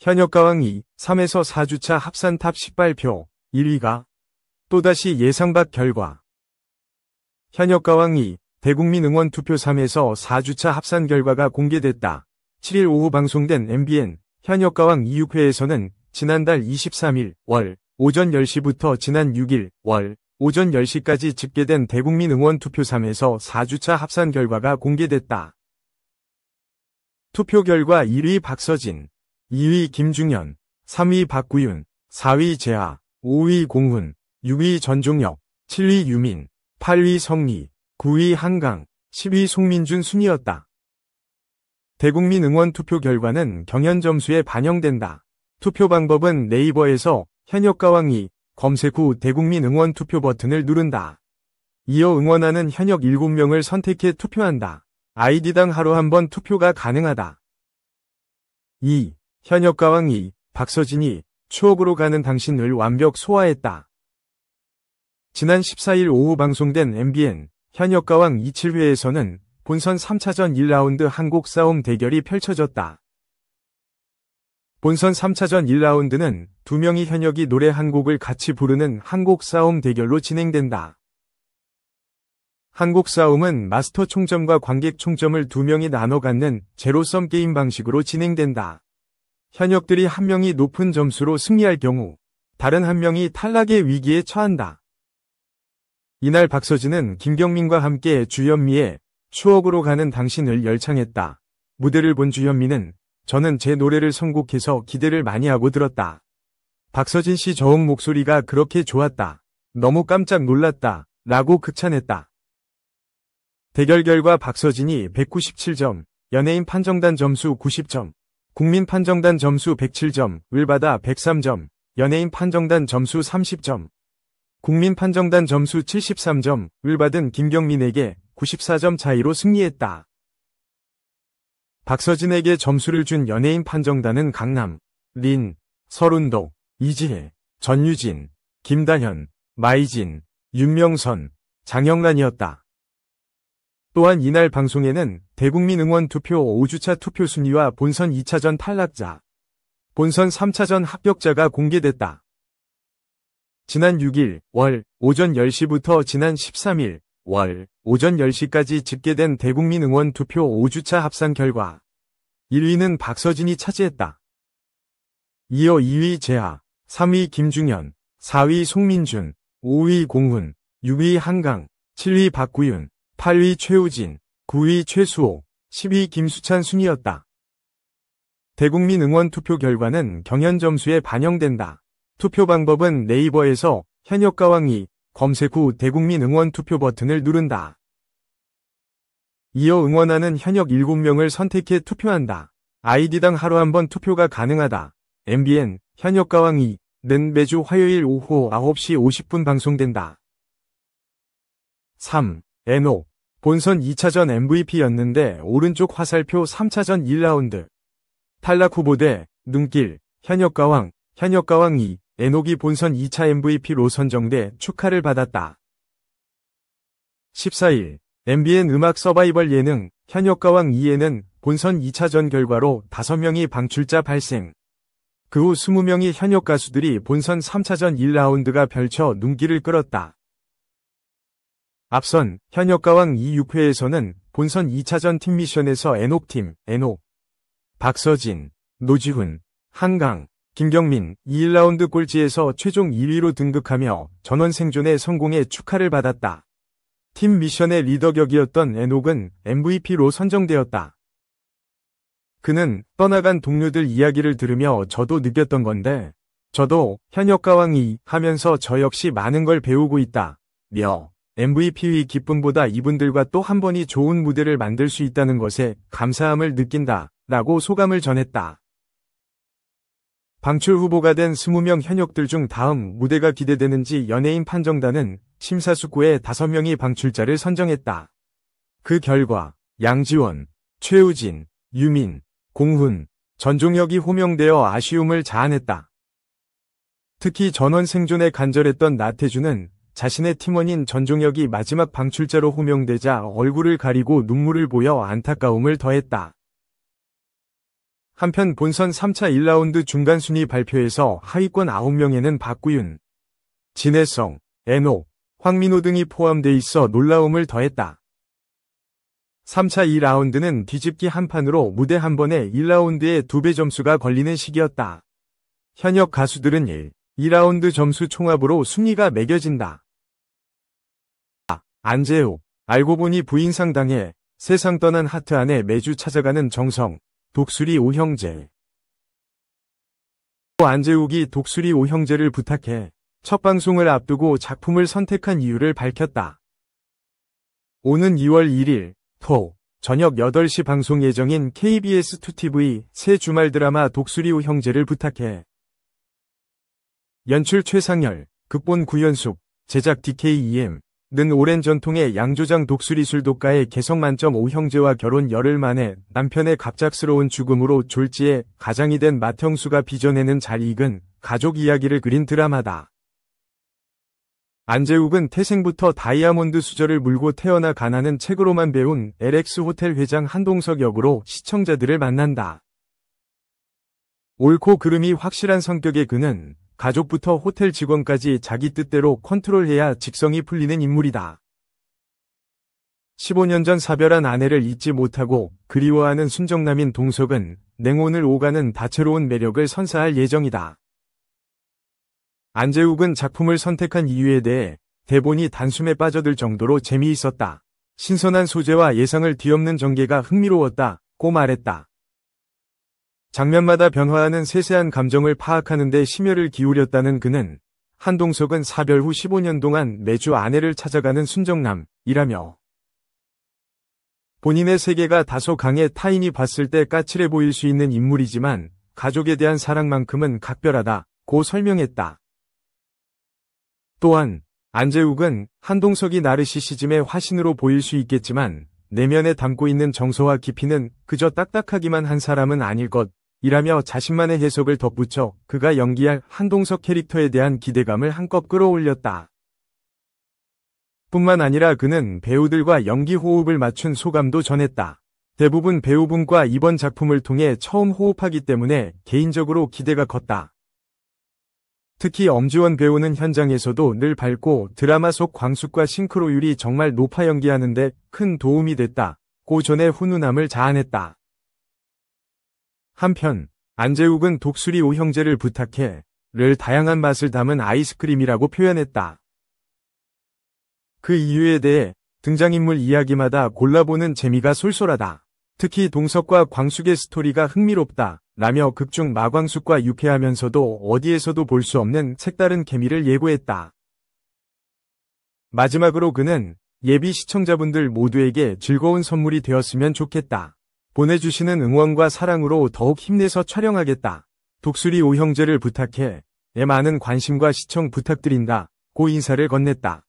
현역가왕 2, 3에서 4주차 합산 탑 10발표, 1위가 또다시 예상 밖 결과. 현역가왕 2, 대국민 응원 투표 3에서 4주차 합산 결과가 공개됐다. 7일 오후 방송된 MBN 현역가왕 2육회에서는 지난달 23일 월 오전 10시부터 지난 6일 월 오전 10시까지 집계된 대국민 응원 투표 3에서 4주차 합산 결과가 공개됐다. 투표 결과 1위 박서진, 2위 김중현, 3위 박구윤, 4위 재하, 5위 공훈, 6위 전종혁, 7위 유민, 8위 성리, 9위 한강, 10위 송민준 순이었다. 대국민 응원 투표 결과는 경연 점수에 반영된다. 투표 방법은 네이버에서 현역가왕 2 검색 후 대국민 응원 투표 버튼을 누른다. 이어 응원하는 현역 7명을 선택해 투표한다. 아이디당 하루 한 번 투표가 가능하다. 2. 현역가왕 2 박서진이 추억으로 가는 당신을 완벽 소화했다. 지난 14일 오후 방송된 MBN 현역가왕 27회에서는 본선 3차전 1라운드 한곡 싸움 대결이 펼쳐졌다. 본선 3차전 1라운드는 두 명의 현역이 노래 한 곡을 같이 부르는 한곡 싸움 대결로 진행된다. 한곡 싸움은 마스터 총점과 관객 총점을 두 명이 나눠 갖는 제로섬 게임 방식으로 진행된다. 현역들이 한 명이 높은 점수로 승리할 경우 다른 한 명이 탈락의 위기에 처한다. 이날 박서진은 김경민과 함께 주현미의 추억으로 가는 당신을 열창했다. 무대를 본 주현미는 저는 제 노래를 선곡해서 기대를 많이 하고 들었다. 박서진 씨 저음 목소리가 그렇게 좋았다. 너무 깜짝 놀랐다. 라고 극찬했다. 대결 결과 박서진이 197점, 연예인 판정단 점수 90점, 국민 판정단 점수 107점을 받아 103점, 연예인 판정단 점수 30점, 국민 판정단 점수 73점을 받은 김경민에게 94점 차이로 승리했다. 박서진에게 점수를 준 연예인 판정단은 강남, 린, 설운도, 이지혜, 전유진, 김다현, 마이진, 윤명선, 장영란이었다. 또한 이날 방송에는 대국민 응원 투표 5주차 투표 순위와 본선 2차전 탈락자, 본선 3차전 합격자가 공개됐다. 지난 6일 월 오전 10시부터 지난 13일 월 오전 10시까지 집계된 대국민 응원 투표 5주차 합산 결과 1위는 박서진이 차지했다. 이어 2위 재하, 3위 김중현, 4위 송민준, 5위 공훈, 6위 한강, 7위 박구윤, 8위 최우진, 9위 최수호, 10위 김수찬 순이었다. 대국민 응원 투표 결과는 경연 점수에 반영된다. 투표 방법은 네이버에서 현역가왕 2 검색 후 대국민 응원 투표 버튼을 누른다. 이어 응원하는 현역 7명을 선택해 투표한다. 아이디당 하루 한 번 투표가 가능하다. MBN 현역가왕 2는 매주 화요일 오후 9시 50분 방송된다. 3. 에녹 본선 2차전 MVP였는데 오른쪽 화살표 3차전 1라운드 탈락 후보대 눈길 현역가왕 2 에녹이 본선 2차 MVP로 선정돼 축하를 받았다. 14일 MBN 음악 서바이벌 예능 현역가왕 2에는 본선 2차전 결과로 5명이 방출자 발생. 그 후 20명의 현역 가수들이 본선 3차전 1라운드가 펼쳐 눈길을 끌었다. 앞선 현역가왕 2육회에서는 본선 2차전 팀 미션에서 에녹팀, 에녹, 박서진, 노지훈, 한강, 김경민 2라운드 꼴찌에서 최종 2위로 등극하며 전원 생존의 성공에 축하를 받았다. 팀 미션의 리더 격이었던 에녹은 MVP로 선정되었다. 그는 떠나간 동료들 이야기를 들으며 저도 느꼈던 건데, 저도 현역가왕 2 하면서 저 역시 많은 걸 배우고 있다. MVP의 기쁨보다 이분들과 또 한 번이 좋은 무대를 만들 수 있다는 것에 감사함을 느낀다. 라고 소감을 전했다. 방출 후보가 된 20명 현역들 중 다음 무대가 기대되는지 연예인 판정단은 심사숙고해 5명이 방출자를 선정했다. 그 결과 양지원, 최우진, 유민, 공훈, 전종혁이 호명되어 아쉬움을 자아냈다. 특히 전원 생존에 간절했던 나태주는 자신의 팀원인 전종혁이 마지막 방출자로 호명되자 얼굴을 가리고 눈물을 보여 안타까움을 더했다. 한편 본선 3차 1라운드 중간 순위 발표에서 하위권 9명에는 박구윤, 진혜성, 엔호, 황민호 등이 포함돼 있어 놀라움을 더했다. 3차 2라운드는 뒤집기 한 판으로 무대 한 번에 1라운드에 2배 점수가 걸리는 시기였다. 현역 가수들은 1, 2라운드 점수 총합으로 순위가 매겨진다. 안재욱, 알고 보니 부인 상당해, 세상 떠난 하트 안에 매주 찾아가는 정성, 독수리 오형제. 안재욱이 독수리 오형제를 부탁해 첫 방송을 앞두고 작품을 선택한 이유를 밝혔다. 오는 2월 1일 토 저녁 8시 방송 예정인 KBS2TV 새 주말 드라마 독수리 오형제를 부탁해. 연출 최상열, 극본 구현숙, 제작 DKEM 는 오랜 전통의 양조장 독수리 술독가의 개성 만점 오형제와 결혼 열흘 만에 남편의 갑작스러운 죽음으로 졸지에 가장이 된 맏형수가 빚어내는 잘 익은 가족 이야기를 그린 드라마다. 안재욱은 태생부터 다이아몬드 수저를 물고 태어나 가난한 책으로만 배운 LX 호텔 회장 한동석 역으로 시청자들을 만난다. 옳고 그름이 확실한 성격의 그는 가족부터 호텔 직원까지 자기 뜻대로 컨트롤해야 직성이 풀리는 인물이다. 15년 전 사별한 아내를 잊지 못하고 그리워하는 순정남인 동석은 냉온을 오가는 다채로운 매력을 선사할 예정이다. 안재욱은 작품을 선택한 이유에 대해 대본이 단숨에 빠져들 정도로 재미있었다. 신선한 소재와 예상을 뒤엎는 전개가 흥미로웠다고 말했다. 장면마다 변화하는 세세한 감정을 파악하는 데 심혈을 기울였다는 그는 한동석은 사별 후 15년 동안 매주 아내를 찾아가는 순정남이라며 본인의 세계가 다소 강해 타인이 봤을 때 까칠해 보일 수 있는 인물이지만 가족에 대한 사랑만큼은 각별하다고 설명했다. 또한 안재욱은 한동석이 나르시시즘의 화신으로 보일 수 있겠지만 내면에 담고 있는 정서와 깊이는 그저 딱딱하기만 한 사람은 아닐 것이라며 자신만의 해석을 덧붙여 그가 연기할 한동석 캐릭터에 대한 기대감을 한껏 끌어올렸다. 뿐만 아니라 그는 배우들과 연기 호흡을 맞춘 소감도 전했다. 대부분 배우분과 이번 작품을 통해 처음 호흡하기 때문에 개인적으로 기대가 컸다. 특히 엄지원 배우는 현장에서도 늘 밝고 드라마 속 광숙과 싱크로율이 정말 높아 연기하는데 큰 도움이 됐다고 전에 훈훈함을 자아냈다. 한편 안재욱은 독수리 오형제를 부탁해 를 다양한 맛을 담은 아이스크림이라고 표현했다. 그 이유에 대해 등장인물 이야기마다 골라보는 재미가 쏠쏠하다. 특히 동석과 광숙의 스토리가 흥미롭다. 라며 극중 마광숙과 유쾌하면서도 어디에서도 볼 수 없는 색다른 케미를 예고했다. 마지막으로 그는 예비 시청자분들 모두에게 즐거운 선물이 되었으면 좋겠다. 보내주시는 응원과 사랑으로 더욱 힘내서 촬영하겠다. 독수리 오형제를 부탁해 많은 관심과 시청 부탁드린다고 인사를 건넸다.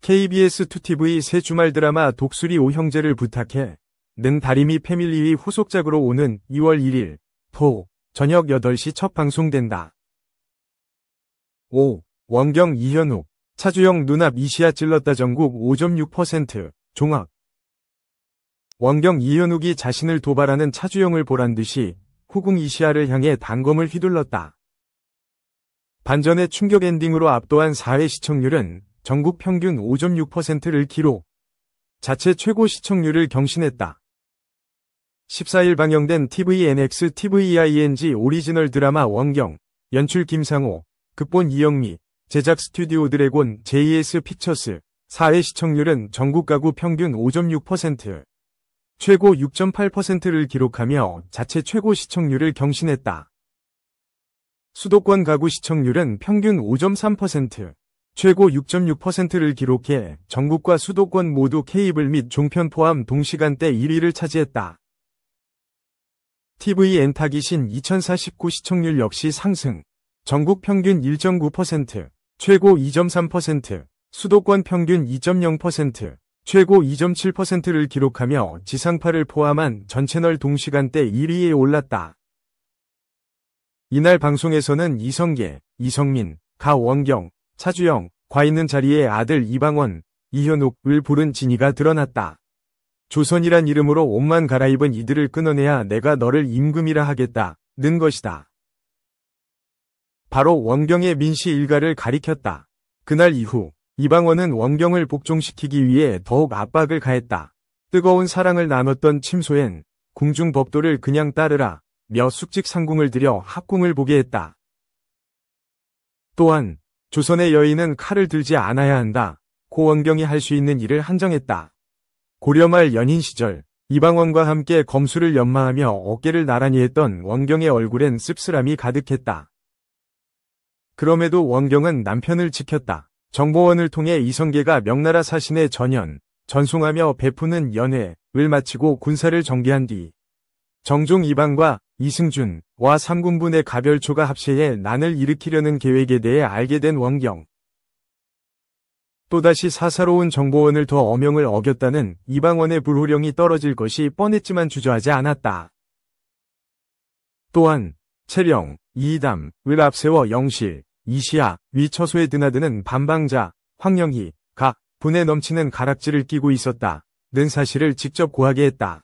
KBS2TV 새 주말 드라마 독수리 오형제를 부탁해 는 다리미 패밀리의 후속작으로 오는 2월 1일 토 저녁 8시 첫 방송된다. 5. 원경 이현욱 차주영 눈앞 이시야 찔렀다 전국 5.6% 종합. 원경 이현욱이 자신을 도발하는 차주영을 보란 듯이 후궁 이시야를 향해 단검을 휘둘렀다. 반전의 충격 엔딩으로 압도한 4회 시청률은 전국 평균 5.6%를 기록. 자체 최고 시청률을 경신했다. 14일 방영된 TVNX TVING 오리지널 드라마 원경, 연출 김상호, 극본 이영미, 제작 스튜디오 드래곤 JS 픽처스, 4회 시청률은 전국 가구 평균 5.6%, 최고 6.8%를 기록하며 자체 최고 시청률을 경신했다. 수도권 가구 시청률은 평균 5.3%, 최고 6.6%를 기록해 전국과 수도권 모두 케이블 및 종편 포함 동시간대 1위를 차지했다. TVN 타깃인 2049 시청률 역시 상승. 전국 평균 1.9%, 최고 2.3%, 수도권 평균 2.0%, 최고 2.7%를 기록하며 지상파를 포함한 전 채널 동시간대 1위에 올랐다. 이날 방송에서는 이성계, 이성민, 가원경, 차주영, 과 있는 자리에 아들 이방원, 이현욱을 부른 진이가 드러났다. 조선이란 이름으로 옷만 갈아입은 이들을 끊어내야 내가 너를 임금이라 하겠다는 것이다. 바로 원경의 민씨 일가를 가리켰다. 그날 이후 이방원은 원경을 복종시키기 위해 더욱 압박을 가했다. 뜨거운 사랑을 나눴던 침소엔 궁중법도를 그냥 따르라 며 숙직상궁을 들여 합궁을 보게 했다. 또한 조선의 여인은 칼을 들지 않아야 한다. 고 원경이 할 수 있는 일을 한정했다. 고려 말 연인 시절 이방원과 함께 검수를 연마하며 어깨를 나란히 했던 원경의 얼굴엔 씁쓸함이 가득했다. 그럼에도 원경은 남편을 지켰다. 정보원을 통해 이성계가 명나라 사신의 전현, 전송하며 베푸는 연회를 마치고 군사를 정비한 뒤 정종 이방과 이승준와 삼군분의 가별초가 합세해 난을 일으키려는 계획에 대해 알게 된 원경. 또다시 사사로운 정보원을 더 어명을 어겼다는 이방원의 불호령이 떨어질 것이 뻔했지만 주저하지 않았다. 또한 채령, 이담을 앞세워 영실, 이시야, 위처소에 드나드는 반방자, 황영희, 가, 분에 넘치는 가락지를 끼고 있었다는 사실을 직접 고하게 했다.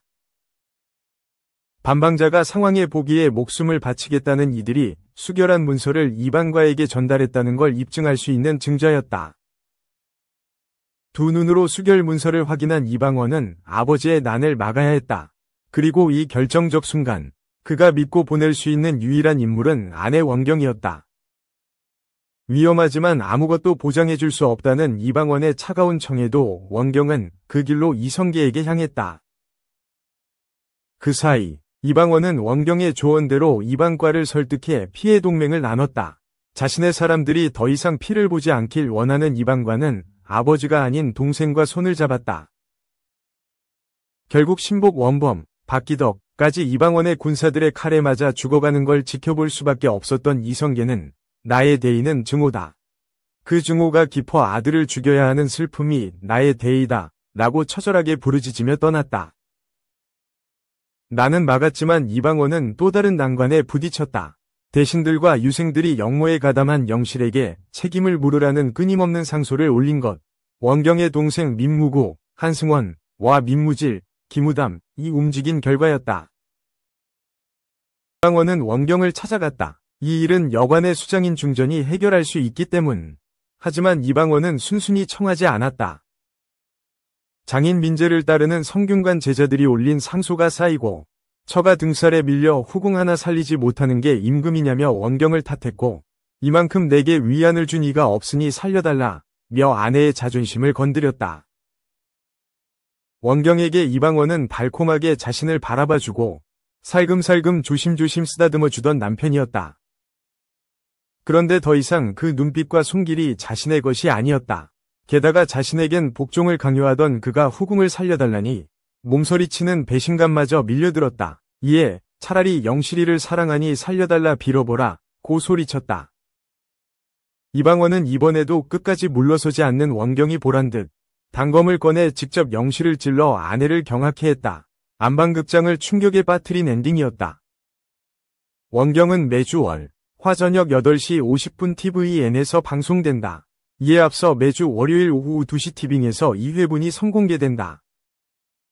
반방자가 상황에 보기에 목숨을 바치겠다는 이들이 수결한 문서를 이방과에게 전달했다는 걸 입증할 수 있는 증자였다. 두 눈으로 수결 문서를 확인한 이방원은 아버지의 난을 막아야 했다. 그리고 이 결정적 순간 그가 믿고 보낼 수 있는 유일한 인물은 아내 원경이었다. 위험하지만 아무것도 보장해줄 수 없다는 이방원의 차가운 청에도 원경은 그 길로 이성계에게 향했다. 그 사이 이방원은 원경의 조언대로 이방과를 설득해 피해 동맹을 나눴다. 자신의 사람들이 더 이상 피를 보지 않길 원하는 이방과는 아버지가 아닌 동생과 손을 잡았다. 결국 신복 원범, 박기덕까지 이방원의 군사들의 칼에 맞아 죽어가는 걸 지켜볼 수밖에 없었던 이성계는 나의 대의는 증오다. 그 증오가 깊어 아들을 죽여야 하는 슬픔이 나의 대의다 라고 처절하게 부르짖으며 떠났다. 나는 막았지만 이방원은 또 다른 난관에 부딪혔다. 대신들과 유생들이 영모에 가담한 영실에게 책임을 물으라는 끊임없는 상소를 올린 것. 원경의 동생 민무고, 한승원과 민무질, 김우담이 움직인 결과였다. 이방원은 원경을 찾아갔다. 이 일은 여관의 수장인 중전이 해결할 수 있기 때문. 하지만 이방원은 순순히 청하지 않았다. 장인 민재를 따르는 성균관 제자들이 올린 상소가 쌓이고 처가 등살에 밀려 후궁 하나 살리지 못하는 게 임금이냐며 원경을 탓했고 이만큼 내게 위안을 준 이가 없으니 살려달라 며 아내의 자존심을 건드렸다. 원경에게 이방원은 달콤하게 자신을 바라봐주고 살금살금 조심조심 쓰다듬어주던 남편이었다. 그런데 더 이상 그 눈빛과 손길이 자신의 것이 아니었다. 게다가 자신에겐 복종을 강요하던 그가 후궁을 살려달라니 몸서리치는 배신감마저 밀려들었다. 이에 차라리 영실이를 사랑하니 살려달라 빌어보라 고 소리쳤다. 이방원은 이번에도 끝까지 물러서지 않는 원경이 보란듯 단검을 꺼내 직접 영실을 찔러 아내를 경악해 했다. 안방극장을 충격에 빠뜨린 엔딩이었다. 원경은 매주 월, 화 저녁 8시 50분 TVN에서 방송된다. 이에 앞서 매주 월요일 오후 2시 티빙에서 2회분이 선공개된다.